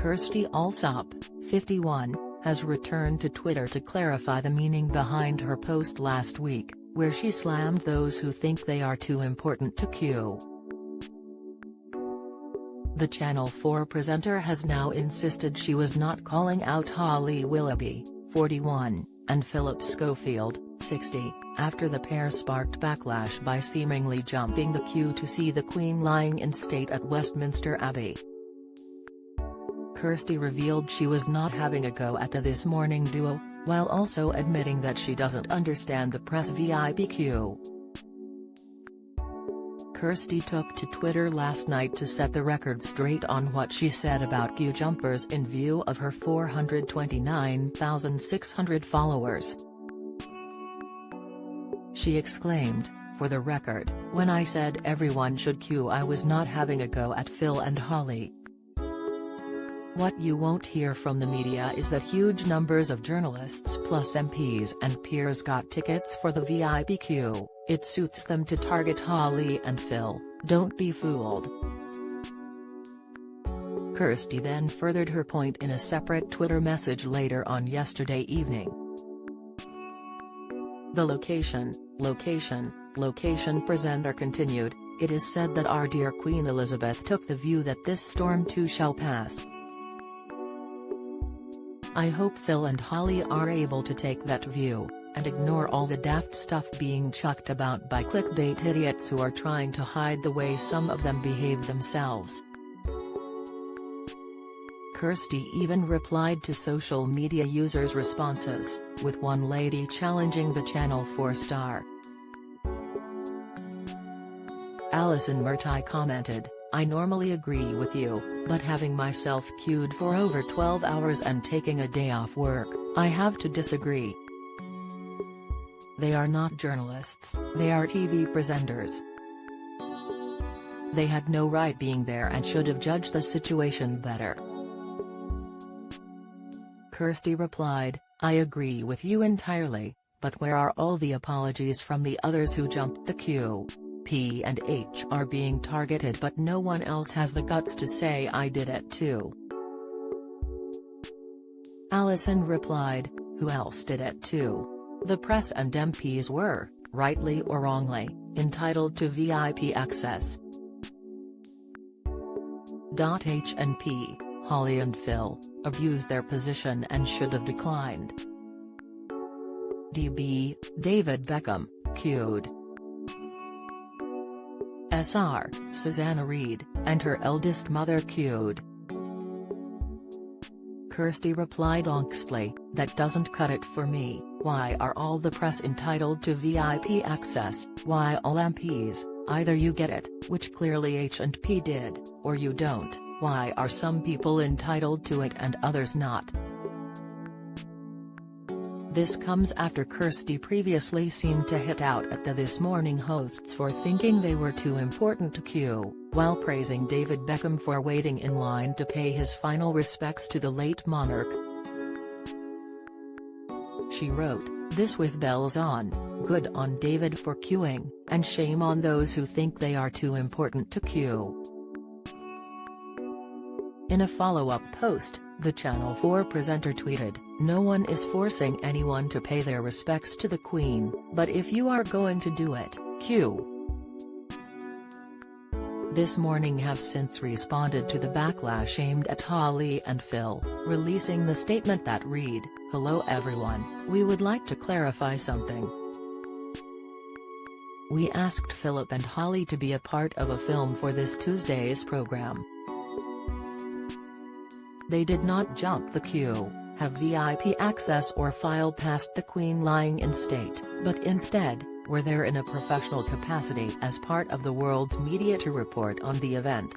Kirstie Allsopp, 51, has returned to Twitter to clarify the meaning behind her post last week, where she slammed those who think they are too important to Q. The Channel 4 presenter has now insisted she was not calling out Holly Willoughby, 41, and Philip Schofield, 60, after the pair sparked backlash by seemingly jumping the queue to see the Queen lying in state at Westminster Abbey. Kirstie revealed she was not having a go at the This Morning duo, while also admitting that she doesn't understand the press VIP queue. Kirstie took to Twitter last night to set the record straight on what she said about queue jumpers in view of her 429,600 followers. She exclaimed, "For the record, when I said everyone should queue, I was not having a go at Phil and Holly. What you won't hear from the media is that huge numbers of journalists plus MPs and peers got tickets for the VIP queue. It suits them to target Holly and Phil, don't be fooled." Kirstie then furthered her point in a separate Twitter message later on yesterday evening. The location presenter continued, "It is said that our dear Queen Elizabeth took the view that this storm too shall pass. I hope Phil and Holly are able to take that view, and ignore all the daft stuff being chucked about by clickbait idiots who are trying to hide the way some of them behave themselves." Kirstie even replied to social media users' responses, with one lady challenging the Channel 4 star. Alison Murty commented, "I normally agree with you, but having myself queued for over 12 hours and taking a day off work, I have to disagree. They are not journalists, they are TV presenters. They had no right being there and should have judged the situation better." Kirstie replied, "I agree with you entirely, but where are all the apologies from the others who jumped the queue? P and H are being targeted, but no one else has the guts to say I did it too." Alison replied, "Who else did it too? The press and MPs were, rightly or wrongly, entitled to VIP access. H and P, Holly and Phil, abused their position and should have declined. David Beckham, queued. Sr. Susanna Reid, and her eldest mother queued." Kirstie replied honestly, "That doesn't cut it for me. Why are all the press entitled to VIP access? Why all MPs? Either you get it, which clearly H and P did, or you don't. Why are some people entitled to it and others not?" This comes after Kirstie previously seemed to hit out at the This Morning hosts for thinking they were too important to queue, while praising David Beckham for waiting in line to pay his final respects to the late monarch. She wrote, "This with bells on, good on David for queuing, and shame on those who think they are too important to queue." In a follow-up post, the Channel 4 presenter tweeted, "No one is forcing anyone to pay their respects to the Queen, but if you are going to do it, queue." This Morning have since responded to the backlash aimed at Holly and Phil, releasing the statement that read, "Hello everyone, we would like to clarify something. We asked Philip and Holly to be a part of a film for this Tuesday's program. They did not jump the queue, have VIP access or file past the Queen lying in state, but instead, were there in a professional capacity as part of the world's media to report on the event."